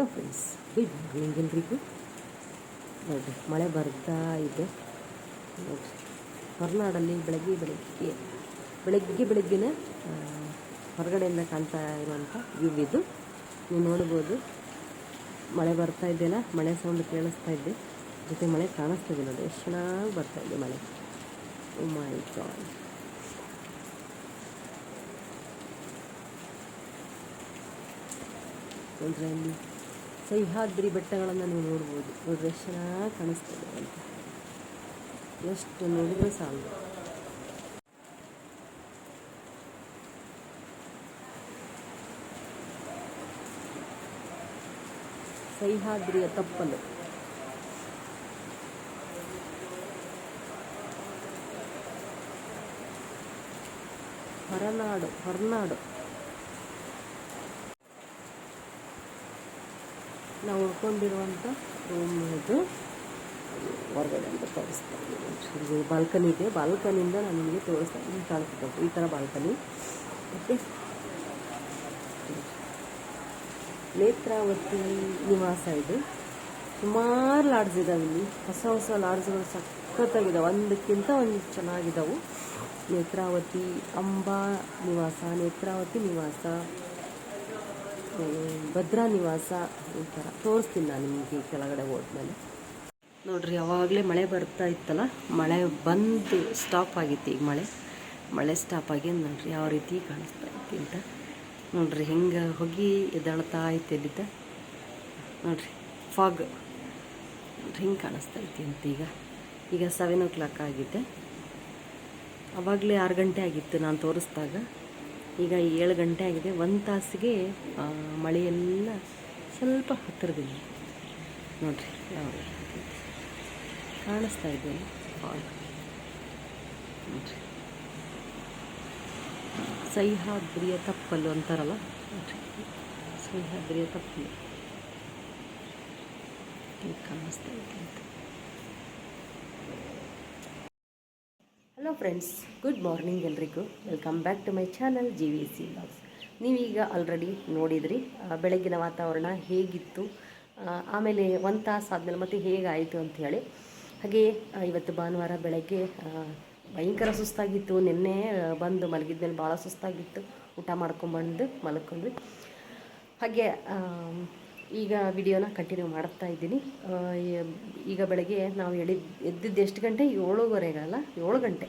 Hello friends, good morning ಎಲ್ರಿಗೂ. ನೋಡಿರಿ, ಮಳೆ ಬರ್ತಾ ಇದೆ ನೋಡಿರಿ. ಹೊರನಾಡಲ್ಲಿ ಬೆಳಗ್ಗೆನೇ ಹೊರಗಡೆಯಿಂದ ಕಾಣ್ತಾ ಇರುವಂಥ ವ್ಯೂ ಇದು. ನೀವು ನೋಡ್ಬೋದು, ಮಳೆ ಬರ್ತಾ ಇದೆಯಲ್ಲ, ಮಳೆ ಸೌಂಡ್ ಕೇಳಿಸ್ತಾ ಇದ್ದೆ, ಜೊತೆ ಮಳೆ ಕಾಣಿಸ್ತಾ ಇದೆ ನೋಡಿ. ಎಷ್ಟು ಚೆನ್ನಾಗಿ ಬರ್ತಾ ಇದೆ ಮಳೆ. ಓ ಮೈ ಗಾಡ್. ನೋಡ್ರಿ, ಅಲ್ಲಿ ಸಹ್ಯಾದ್ರಿ ಬೆಟ್ಟಗಳನ್ನು ನೀವು ನೋಡ್ಬೋದು. ನೋಡ್ರಿ ಎಷ್ಟು ಚೆನ್ನಾಗಿ ಕಾಣಿಸ್ತದೆ ಅಂತ, ಎಷ್ಟು ನೋಡಿದ್ರೆ ಸಾಲು. ಸಹ್ಯಾದ್ರಿಯ ತಪ್ಪಲು. ಹೊರನಾಡು ನಾವು ಉಳ್ಕೊಂಡಿರುವಂಥ ರೂಮ್ ಇದು. ಹೊರಗಡೆ ಅಂತ ತೋರಿಸ್ತಾ ಇದ್ದೀನಿ. ಬಾಲ್ಕನಿ ಇದೆ, ಬಾಲ್ಕನಿಯಿಂದ ನಾನು ನಿಮಗೆ ತೋರಿಸ್ತಾ ಇದ್ದೀನಿ. ಕಾಣಿಸ್ತಾ ಈ ಥರ ಬಾಲ್ಕನಿ. ಮತ್ತು ನೇತ್ರಾವತಿ ನಿವಾಸ ಇದು. ಸುಮಾರು ಲಾಡ್ಜ್ ಇದ್ದಾವೆ ಇಲ್ಲಿ, ಹೊಸ ಲಾಡ್ಜ್ಗಳು ಸಖತ್ತಾಗಿದ್ದಾವೆ, ಒಂದಕ್ಕಿಂತ ಒಂದು ಚೆನ್ನಾಗಿದ್ದಾವೆ. ನೇತ್ರಾವತಿ ಅಂಬಾ ನಿವಾಸ, ನೇತ್ರಾವತಿ ನಿವಾಸ, ಭದ್ರಾ ನಿವಾಸ, ಈ ಥರ ತೋರಿಸ್ತೀನಿ ನಾನು ನಿಮಗೆ ಕೆಳಗಡೆ ಹೋದ್ಮೇಲೆ. ನೋಡಿರಿ, ಯಾವಾಗಲೇ ಮಳೆ ಬರ್ತಾ ಇತ್ತಲ್ಲ, ಮಳೆ ಬಂದು ಸ್ಟಾಪ್ ಆಗಿತ್ತು. ಈಗ ಮಳೆ ಸ್ಟಾಪ್ ಆಗಿ ನೋಡಿರಿ ಯಾವ ರೀತಿ ಕಾಣಿಸ್ತಾ ಇತ್ತು ಅಂತ. ನೋಡಿರಿ ಹೆಂಗೆ ಹೋಗಿ ಎದ್ದಾಳ್ತಾ ಐತೆ ಎಲ್ಲಿದ್ದ ನೋಡಿರಿ. ಫಾಗ್ ನೋಡಿರಿ ಹಿಂಗೆ ಕಾಣಿಸ್ತಾ ಐತಿ ಅಂತ. ಈಗ 7 o'clock ಆಗಿದೆ. ಆವಾಗಲೇ 6 ಗಂಟೆ ಆಗಿತ್ತು ನಾನು ತೋರಿಸ್ದಾಗ. ಈಗ 7 ಗಂಟೆ ಆಗಿದೆ. 1 ತಾಸಿಗೆ ಮಳೆಯೆಲ್ಲ ಸ್ವಲ್ಪ ಹತ್ತಿರದಿಲ್ಲ ನೋಡಿರಿ. ಯಾವ ಕಾಣಿಸ್ತಾ ಇದೆ ಫಾಗ್ ನೋಡಿರಿ. ಸಹ್ಯಾದ್ರಿಯ ತಪ್ಪಲು ಅಂತಾರಲ್ಲ ನೋಡಿರಿ, ಸಹ್ಯಾದ್ರಿಯ ತಪ್ಪಲು ಕಾಣಿಸ್ತಾ ಇದೆ ಅಂತ. ಹಲೋ ಫ್ರೆಂಡ್ಸ್, ಗುಡ್ ಮಾರ್ನಿಂಗ್ ಎಲ್ರಿಗೂ. Welcome back to my channel GVC vlogs. ನೀವೀಗ ಆಲ್ರೆಡಿ ನೋಡಿದ್ರಿ ಬೆಳಗ್ಗಿನ ವಾತಾವರಣ ಹೇಗಿತ್ತು, ಆಮೇಲೆ 1 ತಾಸು ಆದಮೇಲೆ ಮತ್ತೆ ಹೇಗಾಯಿತು ಅಂಥೇಳಿ. ಹಾಗೆ ಇವತ್ತು ಭಾನುವಾರ ಬೆಳಗ್ಗೆ ಭಯಂಕರ ಸುಸ್ತಾಗಿತ್ತು. ನಿನ್ನೆ ಬಂದು ಮಲಗಿದ್ಮೇಲೆ ಭಾಳ ಸುಸ್ತಾಗಿತ್ತು. ಊಟ ಮಾಡ್ಕೊಂಬಂದು ಮಲ್ಕೊಂಡ್ವಿ. ಹಾಗೆ ಈಗ ವಿಡಿಯೋನ ಕಂಟಿನ್ಯೂ ಮಾಡ್ತಾ ಇದ್ದೀನಿ. ಈಗ ಬೆಳಗ್ಗೆ ನಾವು ಎದ್ದಿದ್ದು ಎಷ್ಟು ಗಂಟೆ? 7:15 7 ಗಂಟೆ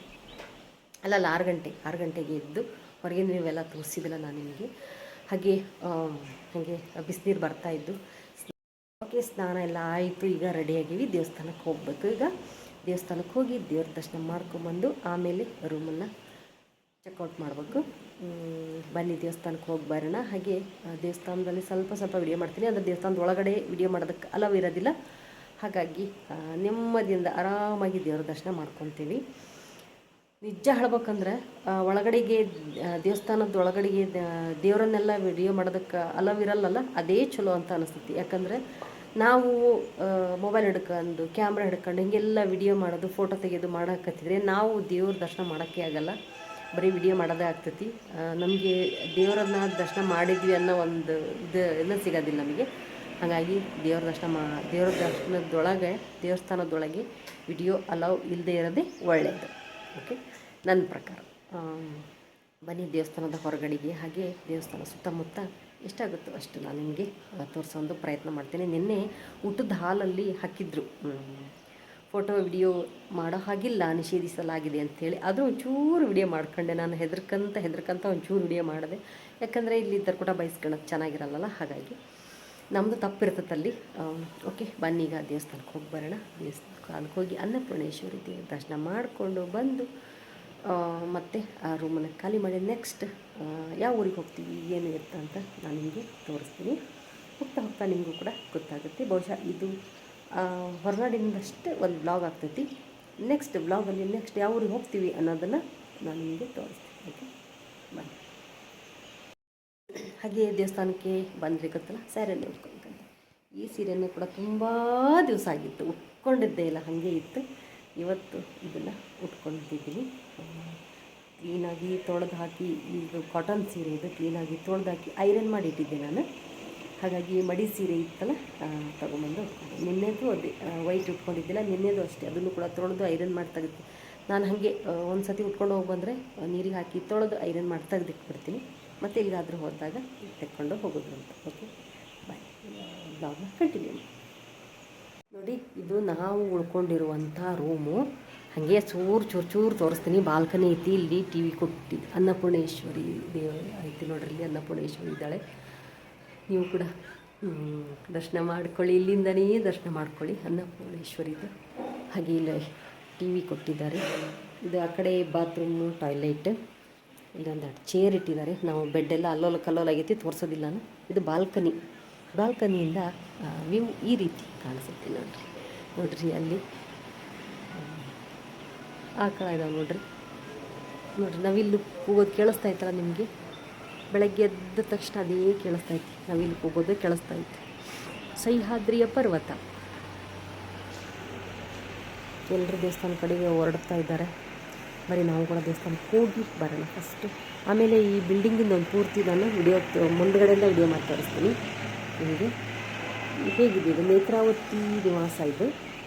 ಅಲ್ಲ 6 ಗಂಟೆಗೆ ಎದ್ದು ಹೊರಗಿನ ನೀವೆಲ್ಲ ತೋರಿಸಿದಿಲ್ಲ ನಾನು ನಿಮಗೆ. ಹಾಗೆ ಬಿಸಿನೀರು ಬರ್ತಾಯಿದ್ದು. ಓಕೆ, ಸ್ನಾನ ಎಲ್ಲ ಆಯಿತು. ಈಗ ರೆಡಿಯಾಗಿವಿ, ದೇವಸ್ಥಾನಕ್ಕೆ ಹೋಗಬೇಕು. ಈಗ ದೇವಸ್ಥಾನಕ್ಕೆ ಹೋಗಿ ದೇವ್ರ ದರ್ಶನ ಮಾಡ್ಕೊಂಬಂದು ಆಮೇಲೆ ರೂಮನ್ನು ಚೆಕ್ಔಟ್ ಮಾಡಬೇಕು. ಬನ್ನಿ ದೇವಸ್ಥಾನಕ್ಕೆ ಹೋಗಿ ಬರೋಣ. ಹಾಗೆ ದೇವಸ್ಥಾನದಲ್ಲಿ ಸ್ವಲ್ಪ ವಿಡಿಯೋ ಮಾಡ್ತೀನಿ. ಅಂದರೆ ದೇವಸ್ಥಾನದ ಒಳಗಡೆ ವಿಡಿಯೋ ಮಾಡೋದಕ್ಕೆ ಅಲವ್ ಇರೋದಿಲ್ಲ. ಹಾಗಾಗಿ ನೆಮ್ಮದಿಯಿಂದ ಆರಾಮಾಗಿ ದೇವ್ರ ದರ್ಶನ ಮಾಡ್ಕೊತೀವಿ. ನಿಜ ಹೇಳ್ಬೇಕಂದ್ರೆ ಒಳಗಡೆಗೆ ದೇವಸ್ಥಾನದ ಒಳಗಡೆಗೆ ದೇವರನ್ನೆಲ್ಲ ವಿಡಿಯೋ ಮಾಡೋದಕ್ಕೆ ಅಲವ್ ಇರಲ್ಲಲ್ಲ, ಅದೇ ಚಲೋ ಅಂತ ಅನಿಸ್ತೈತಿ. ಯಾಕಂದರೆ ನಾವು ಮೊಬೈಲ್ ಹಿಡ್ಕೊಂಡು ಕ್ಯಾಮ್ರಾ ಹಿಡ್ಕೊಂಡು ಹೀಗೆಲ್ಲ ವಿಡಿಯೋ ಮಾಡೋದು, ಫೋಟೋ ತೆಗೆಯೋದು ಮಾಡೋಕತ್ತಿದ್ರೆ ನಾವು ದೇವ್ರ ದರ್ಶನ ಮಾಡೋಕ್ಕೆ ಆಗಲ್ಲ, ಬರೀ ವಿಡಿಯೋ ಮಾಡೋದೇ ಆಗ್ತೈತಿ. ನಮಗೆ ದೇವರನ್ನ ದರ್ಶನ ಮಾಡಿದ್ವಿ ಅನ್ನೋ ಒಂದು ಇದು ಸಿಗೋದಿಲ್ಲ ನಮಗೆ. ಹಾಗಾಗಿ ದೇವ್ರ ದೇವಸ್ಥಾನದೊಳಗೆ ವಿಡಿಯೋ ಅಲೌ ಇಲ್ಲದೆ ಇರೋದೇ ಒಳ್ಳೆಯದು. ಓಕೆ, ನನ್ನ ಪ್ರಕಾರ. ಬನ್ನಿ ದೇವಸ್ಥಾನದ ಹೊರಗಡೆಗೆ, ಹಾಗೆ ದೇವಸ್ಥಾನ ಸುತ್ತಮುತ್ತ ಎಷ್ಟಾಗುತ್ತೋ ಅಷ್ಟು ನಾನು ನಿಮಗೆ ತೋರಿಸೋ ಒಂದು ಪ್ರಯತ್ನ ಮಾಡ್ತೀನಿ. ನಿನ್ನೆ ಊಟದ ಹಾಲಲ್ಲಿ ಹಾಕಿದ್ರು, ಫೋಟೋ ವಿಡಿಯೋ ಮಾಡೋ ಹಾಗಿಲ್ಲ, ನಿಷೇಧಿಸಲಾಗಿದೆ ಅಂಥೇಳಿ. ಅದು ಒಂಚೂರು ವಿಡಿಯೋ ಮಾಡ್ಕೊಂಡೆ ನಾನು. ಹೆದರ್ಕಂತ ಒಂಚೂರು ವಿಡಿಯೋ ಮಾಡಿದೆ. ಯಾಕಂದರೆ ಇಲ್ಲಿ ಕೂಡ ಬಯಸ್ಕೊಳ್ಳೋದು ಚೆನ್ನಾಗಿರಲ್ಲ. ಹಾಗಾಗಿ ನಮ್ಮದು ತಪ್ಪಿರ್ತದಲ್ಲಿ. ಓಕೆ, ಬನ್ನಿ ಈಗ ದೇವಸ್ಥಾನಕ್ಕೆ ಹೋಗಿ ಬರೋಣ. ದೇವಸ್ಥಾನಕ್ಕೆ ಹೋಗಿ ಅನ್ನಪೂರ್ಣೇಶ್ವರಿ ದೇವ್ರ ದರ್ಶನ ಮಾಡಿಕೊಂಡು ಬಂದು ಮತ್ತು ಆ ರೂಮನ್ನು ಖಾಲಿ ಮಾಡಿ ನೆಕ್ಸ್ಟ್ ಯಾವ ಊರಿಗೆ ಹೋಗ್ತೀವಿ, ಏನು ಇರುತ್ತೆ ಅಂತ ನಾನು ನಿಮಗೆ ತೋರಿಸ್ತೀನಿ. ಹೋಗ್ತಾ ನಿಮಗೂ ಕೂಡ ಗೊತ್ತಾಗುತ್ತೆ. ಬಹುಶಃ ಇದು ಹೊರನಾಡಿನಿಂದಷ್ಟೇ ಒಂದು ಬ್ಲಾಗ್ ಆಗ್ತೈತಿ. ನೆಕ್ಸ್ಟ್ ಬ್ಲಾಗಲ್ಲಿ ನೆಕ್ಸ್ಟ್ ಯಾವ ಊರಿಗೆ ಹೋಗ್ತೀವಿ ಅನ್ನೋದನ್ನು ನಾನು ನಿಮಗೆ ತೋರಿಸ್ತೀನಿ. ಓಕೆ, ಬನ್ನಿ. ಹಾಗೆ ದೇವಸ್ಥಾನಕ್ಕೆ ಬಂದರೆ ಗೊತ್ತಲ್ಲ, ಸ್ಯಾರಿಯನ್ನು ಉಟ್ಕೊಂಡ್ರೆ. ಈ ಸೀರೆಯನ್ನು ಕೂಡ ತುಂಬ ದಿವಸ ಆಗಿತ್ತು, ಉಟ್ಕೊಂಡಿದ್ದೇ ಇಲ್ಲ, ಹಾಗೆ ಇತ್ತು. ಇವತ್ತು ಇದನ್ನು ಉಟ್ಕೊಂಡಿದ್ದೀನಿ. ಕ್ಲೀನಾಗಿ ತೊಳೆದು ಹಾಕಿ, ಇದು ಕಾಟನ್ ಸೀರೆ ಇದು, ಕ್ಲೀನಾಗಿ ತೊಳೆದು ಹಾಕಿ ಐರನ್ ಮಾಡಿ ಇಟ್ಟಿದ್ದೆ ನಾನು. ಹಾಗಾಗಿ ಮಡಿ ಸೀರೆ ಇತ್ತಲ್ಲ ತೊಗೊಂಬಂದು ನಿನ್ನೆದು ಅದೇ ವೈಟ್ ಉಟ್ಕೊಂಡಿದ್ದಿಲ್ಲ, ನಿನ್ನೆದು ಅಷ್ಟೇ, ಅದನ್ನು ಕೂಡ ತೊಳೆದು ಐರನ್ ಮಾಡಿ ತೆಗೆದು ನಾನು ಹಾಗೆ ಒಂದು ಸತಿ ಉಟ್ಕೊಂಡು ಹೋಗಿ ಬಂದರೆ ನೀರಿಗೆ ಹಾಕಿ ತೊಳೆದು ಐರನ್ ಮಾಡಿ ತೆಗೆದಿಟ್ಬಿಡ್ತೀನಿ, ಮತ್ತು ಎಲ್ಲಿಗಾದರೂ ಹೋದಾಗ ತೆಕ್ಕೊಂಡು ಹೋಗೋದು ಅಂತ. ಓಕೆ, ಬಾಯ್. ಬ್ಲಾಗ್ನ ಕಂಟಿನ್ಯೂ ಮಾಡಿ. ನೋಡಿ, ಇದು ನಾವು ಉಳ್ಕೊಂಡಿರುವಂಥ ರೂಮು. ಹಾಗೆ ಚೂರು ತೋರಿಸ್ತೀನಿ. ಬಾಲ್ಕನಿ ಐತಿ, ಇಲ್ಲಿ ಟಿ ವಿ ಕೊಟ್ಟಿದ್ದು ಅನ್ನಪೂರ್ಣೇಶ್ವರಿ ದೇವ ಐತಿ ನೋಡ್ರಿ, ಇಲ್ಲಿ ಅನ್ನಪೂರ್ಣೇಶ್ವರಿ ಇದ್ದಾಳೆ. ನೀವು ಕೂಡ ದರ್ಶನ ಮಾಡ್ಕೊಳ್ಳಿ, ಇಲ್ಲಿಂದನೇ ದರ್ಶನ ಮಾಡ್ಕೊಳ್ಳಿ ಅನ್ನಪೂರ್ಣೇಶ್ವರಿದು. ಹಾಗೆ ಇಲ್ಲಿ ಟಿ ವಿ ಕೊಟ್ಟಿದ್ದಾರೆ. ಇದು ಆ ಕಡೆ ಬಾತ್ರೂಮು, ಟಾಯ್ಲೆಟ್, ಇಲ್ಲೊಂದು ಚೇರ್ ಇಟ್ಟಿದ್ದಾರೆ. ನಾವು ಬೆಡ್ಡೆಲ್ಲ ಅಲ್ಲೋಲ ಕಲ್ಲೋಲಾಗೈತಿ, ತೋರಿಸೋದಿಲ್ಲ ನಾನು. ಇದು ಬಾಲ್ಕನಿಯಿಂದ ವ್ಯೂ ಈ ರೀತಿ ಕಾಣಿಸುತ್ತೆ ನೋಡ್ರಿ ಅಲ್ಲಿ ಆಕಳ ಇದಾವೆ ನೋಡ್ರಿ. ನಾವಿಲ್ಲಿ ಕೂಗೋದು ಕೇಳಿಸ್ತಾ ಇತ್ತಲ್ಲ ನಿಮಗೆ, ಬೆಳಗ್ಗೆ ಎದ್ದ ತಕ್ಷಣ ಅದೇ ಕೇಳಿಸ್ತೈತಿ, ನಾವಿಲ್ಲಿ ಕೂಗೋದು ಕೇಳಿಸ್ತೈತಿ. ಸಹ್ಯಾದ್ರಿಯ ಪರ್ವತ. ಎಲ್ಲರೂ ದೇವಸ್ಥಾನ ಕಡೆಗೆ ಹೊರಡ್ತಾ ಇದ್ದಾರೆ. ಬರೀ ನಾವು ಕೂಡ ದೇವಸ್ಥಾನಕ್ಕೆ ಹೋಗಿ ಬರೋಣ ಫಸ್ಟು, ಆಮೇಲೆ ಈ ಬಿಲ್ಡಿಂಗಿಂದ ಒಂದು ಪೂರ್ತಿ ನಾನು ಮುಂದುಗಡೆಯಿಂದ ವಿಡಿಯೋ ಮಾಡಿ ತೋರಿಸ್ತೀನಿ ನಿಮಗೆ. ಹೇಗಿದೆ ಇದು ನೇತ್ರಾವತಿ ನಿವಾಸ. ಇದು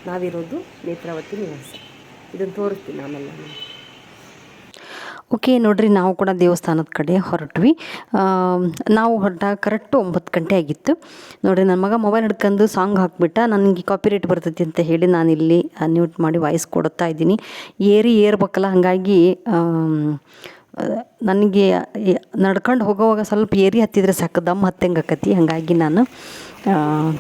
ನಾವಿರೋದು ನೇತ್ರಾವತಿ ನಿವಾಸ. ಇದನ್ನು ತೋರಿಸ್ತೀನಿ ಆಮೇಲೆ ನಾನು. ಓಕೆ ನೋಡ್ರಿ, ನಾವು ಕೂಡ ದೇವಸ್ಥಾನದ ಕಡೆ ಹೊರಟ್ವಿ. ನಾವು ಹೊರಟಾಗ ಕರೆಕ್ಟು 9 ಗಂಟೆ ಆಗಿತ್ತು ನೋಡಿರಿ. ನನ್ನ ಮಗ ಮೊಬೈಲ್ ಹಿಡ್ಕೊಂಡು ಸಾಂಗ್ ಹಾಕ್ಬಿಟ್ಟ. ನನಗೆ ಕಾಪಿರೈಟ್ ಬರ್ತೈತಿ ಅಂತ ಹೇಳಿ ನಾನಿಲ್ಲಿ ಮ್ಯೂಟ್ ಮಾಡಿ ವಾಯ್ಸ್ ಕೊಡ್ತಾ ಇದ್ದೀನಿ. ಏರ್ಬೇಕಲ್ಲ, ಹಾಗಾಗಿ ನನಗೆ ನಡ್ಕೊಂಡು ಹೋಗೋವಾಗ ಸ್ವಲ್ಪ ಹತ್ತಿದ್ರೆ ಸಾಕು, ದಮ್ ಹತ್ತಂಗೆ ಆಕತಿ. ಹಾಗಾಗಿ ನಾನು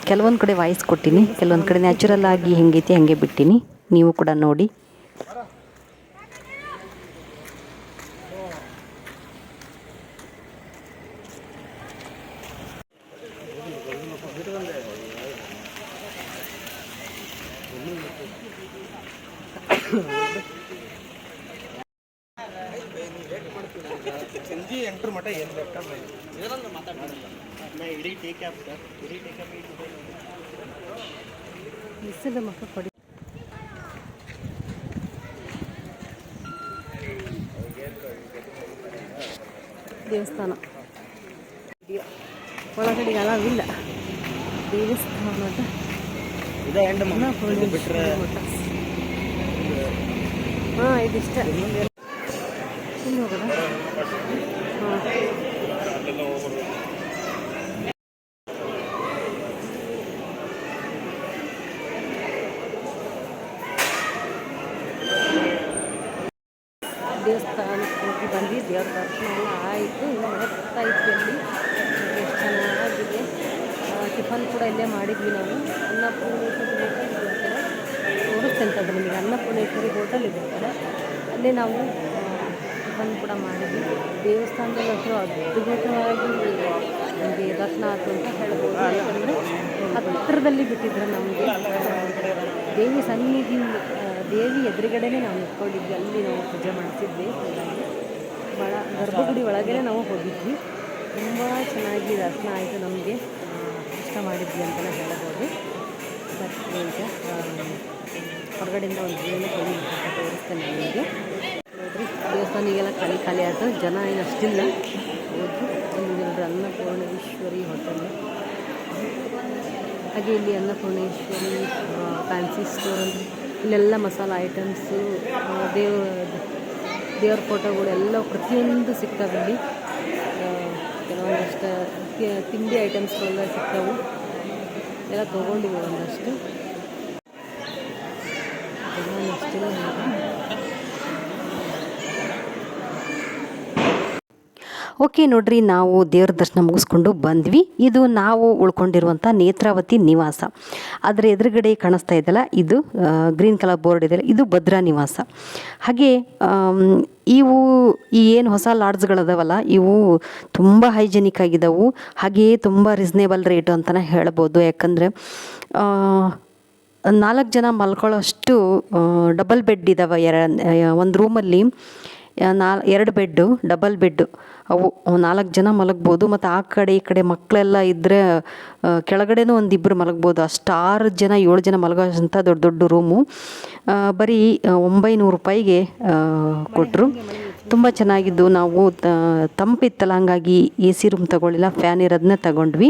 ಕೆಲವೊಂದು ಕಡೆ ವಾಯ್ಸ್ ಕೊಟ್ಟೀನಿ, ಕೆಲವೊಂದು ಕಡೆ ನ್ಯಾಚುರಲ್ ಆಗಿ ಹೆಂಗೈತಿ ಹಾಗೆ ಬಿಟ್ಟೀನಿ. ನೀವು ಕೂಡ ನೋಡಿ. ಎಂಟ್ರ ಮಟ್ಟ ಏನು ಇಡೀ ಟೇಕ್ ಆಪ್ ಸರ್, ಇಡೀ ಟೇಕ್ ಆಪ್ ಬಿಸಿಲು ಮಕ್ಕ ಕೊಡಿ. ದೇವಸ್ಥಾನ ಒಳಗಡೆ ಅಲಾವಿಲ್ಲ. ದೇವಸ್ಥಾನದ ಬಿಟ್ಟರೆ ಹಾಂ ಇದಿಷ್ಟ ಇಲ್ಲಿ ಹೋಗೋಣ. ಹಾಂ ದೇವಸ್ಥಾನಕ್ಕೆ ಹೋಗಿ ಬಂದು ದೇವ್ರ ದರ್ಶನ ಎಲ್ಲ ಆಯಿತು. ಇನ್ನು ಮನೆ ಬರ್ತಾ ಇದ್ವಿ. ಅಲ್ಲಿ ಎಷ್ಟು ಚೆನ್ನಾಗಿದೆ. ಟಿಫನ್ ಕೂಡ ಇಲ್ಲೇ ಮಾಡಿದ್ವಿ ನಾವು. ಅನ್ನಪೂರ್ಣೇಶ್ವರಿ ಹೋಟೆಲ್ ಇದೆ ಆ ಕಡೆ, ತೋರಿಸ್ತೇನೆ ಅದು ನಿಮಗೆ. ಅನ್ನಪೂರ್ಣೇಶ್ವರಿ ಹೋಟೆಲ್ ಇದೆ ಆ ಕಡೆ, ಅಲ್ಲೇ ನಾವು ಟಿಫನ್ ಕೂಡ ಮಾಡಿದ್ವಿ. ದೇವಸ್ಥಾನದಲ್ಲಿ ಅಂತೂ ಅದ್ಭುತವಾಗಿ ನಮಗೆ ದರ್ಶನ ಆಯಿತು ಅಂತ ಹೇಳ್ಬೋದು. ಯಾಕಂದರೆ ಹತ್ತಿರದಲ್ಲಿ ಬಿಟ್ಟಿದ್ರೆ ನಮಗೆ ದೇವಿ ಸನ್ನಿಧಿ, ದೇವಿ ಎದುರುಗಡೆನೇ ನಾವು ನಿಂತ್ಕೊಂಡಿದ್ವಿ. ಅಲ್ಲಿ ನಾವು ಪೂಜೆ ಮಾಡಿಸಿದ್ವಿ. ಹಾಗಾಗಿ ಭಾಳ ಗರ್ಭಗುಡಿ ಒಳಗಡೆ ನಾವು ಹೋಗಿದ್ವಿ. ತುಂಬ ಚೆನ್ನಾಗಿ ದರ್ಶನ ಆಯಿತು ನಮಗೆ. ಇಷ್ಟ ಮಾಡಿದ್ವಿ ಅಂತಲೇ ಹೇಳ್ಬೋದು. ಮತ್ತು ಈಗ ಹೊರಗಡೆಯಿಂದ ಒಂದು ಏನು ತೋರಿಸ್ತೇನೆ ನಿಮಗೆ. ನೋಡಿರಿ, ದೇವಸ್ಥಾನಿಗೆಲ್ಲ ಖಾಲಿ ಆಯಿತು, ಜನ ಏನು ಅಷ್ಟಿಲ್ಲ. ಹೋದ್ವಿ ಒಂದು ಅನ್ನಪೂರ್ಣೇಶ್ವರಿ ಹೋಟೆಲ್. ಹಾಗೆ ಇಲ್ಲಿ ಅನ್ನಪೂರ್ಣೇಶ್ವರಿ ಫ್ಯಾನ್ಸಿ ಸ್ಟೋರ್ ಅಂದರೆ ಇಲ್ಲೆಲ್ಲ ಮಸಾಲ ಐಟಮ್ಸು, ದೇವ್ರ ಫೋಟೋಗಳು ಎಲ್ಲ ಪ್ರತಿಯೊಂದು ಸಿಗ್ತವೆ ಇಲ್ಲಿ. ಕೆಲವೊಂದಷ್ಟು ತಿಂಡಿ ಐಟಮ್ಸ್ಗಳೆಲ್ಲ ಸಿಗ್ತವೆ. ಎಲ್ಲ ತೊಗೊಂಡಿವಿ ಒಂದಷ್ಟು. ಓಕೆ ನೋಡ್ರಿ, ನಾವು ದೇವ್ರ ದರ್ಶನ ಮುಗಿಸ್ಕೊಂಡು ಬಂದ್ವಿ. ಇದು ನಾವು ಉಳ್ಕೊಂಡಿರುವಂಥ ನೇತ್ರಾವತಿ ನಿವಾಸ. ಅದರ ಎದುರುಗಡೆ ಕಾಣಿಸ್ತಾ ಇದೆಯಲ್ಲ, ಇದು ಗ್ರೀನ್ ಕಲರ್ ಬೋರ್ಡ್ ಇದೆಯಲ್ಲ, ಇದು ಭದ್ರಾ ನಿವಾಸ. ಹಾಗೆ ಈ ಏನು ಹೊಸ ಲಾಡ್ಜ್ಗಳದಾವಲ್ಲ, ಇವು ತುಂಬ ಹೈಜೆನಿಕ್ ಆಗಿದ್ದಾವೆ. ಹಾಗೆಯೇ ತುಂಬ ರೀಸ್ನೇಬಲ್ ರೇಟು ಅಂತಲೇ ಹೇಳ್ಬೋದು. ಯಾಕಂದರೆ 4 ಜನ ಮಲ್ಕೊಳ್ಳೋಷ್ಟು ಡಬಲ್ ಬೆಡ್ ಇದ್ದಾವೆ. ಒಂದು ರೂಮಲ್ಲಿ 2 ಬೆಡ್ಡು, ಡಬಲ್ ಬೆಡ್ಡು. ಅವು 4 ಜನ ಮಲಗ್ಬೋದು. ಮತ್ತು ಆ ಕಡೆ ಈ ಕಡೆ ಮಕ್ಕಳೆಲ್ಲ ಇದ್ದರೆ ಕೆಳಗಡೆನೂ 1-2 ಮಲಗ್ಬೋದು. ಅಷ್ಟು 6 ಜನ 7 ಜನ ಮಲಗೋಂಥ ದೊಡ್ಡ ರೂಮು. ಬರೀ 900 ರೂಪಾಯಿಗೆ ಕೊಟ್ಟರು. ತುಂಬ ಚೆನ್ನಾಗಿದ್ದು. ನಾವು ತಂಪಿತ್ತಲ್ಲ, ಹಾಗಾಗಿ ಎ ಸಿ ರೂಮ್ ತೊಗೊಳ್ಳಿಲ್ಲ, ಫ್ಯಾನ್ ಇರೋದನ್ನೇ ತಗೊಂಡ್ವಿ.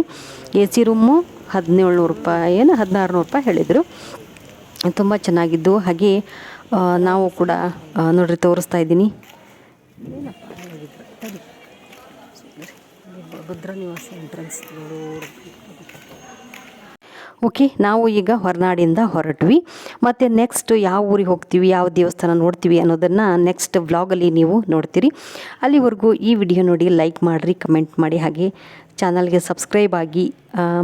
ಎ ಸಿ ರೂಮು 1700 ರೂಪಾಯಿ ಏನು 1600 ರೂಪಾಯಿ ಹೇಳಿದರು. ತುಂಬ ಚೆನ್ನಾಗಿದ್ದು. ಹಾಗೆ ನಾವು ಕೂಡ ನೋಡ್ರಿ ತೋರಿಸ್ತಾ ಇದ್ದೀನಿ. ರುದ್ರ ನಿವಾಸ ಎಂಟ್ರೆನ್ಸ್. ಓಕೆ, ನಾವು ಈಗ ಹೊರನಾಡಿಂದ ಹೊರಟ್ವಿ. ಮತ್ತು ನೆಕ್ಸ್ಟ್ ಯಾವ ಊರಿಗೆ ಹೋಗ್ತೀವಿ, ಯಾವ ದೇವಸ್ಥಾನ ನೋಡ್ತೀವಿ ಅನ್ನೋದನ್ನು ನೆಕ್ಸ್ಟ್ ವ್ಲಾಗಲ್ಲಿ ನೀವು ನೋಡ್ತೀರಿ. ಅಲ್ಲಿವರೆಗೂ ಈ ವಿಡಿಯೋ ನೋಡಿ ಲೈಕ್ ಮಾಡಿರಿ, ಕಮೆಂಟ್ ಮಾಡಿ, ಹಾಗೆ ಚಾನಲ್ಗೆ ಸಬ್ಸ್ಕ್ರೈಬ್ ಆಗಿ.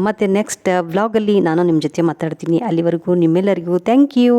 ಮತ್ತು ನೆಕ್ಸ್ಟ್ ವ್ಲಾಗಲ್ಲಿ ನಾನು ನಿಮ್ಮ ಜೊತೆ ಮಾತಾಡ್ತೀನಿ. ಅಲ್ಲಿವರೆಗೂ ನಿಮ್ಮೆಲ್ಲರಿಗೂ ಥ್ಯಾಂಕ್ ಯು.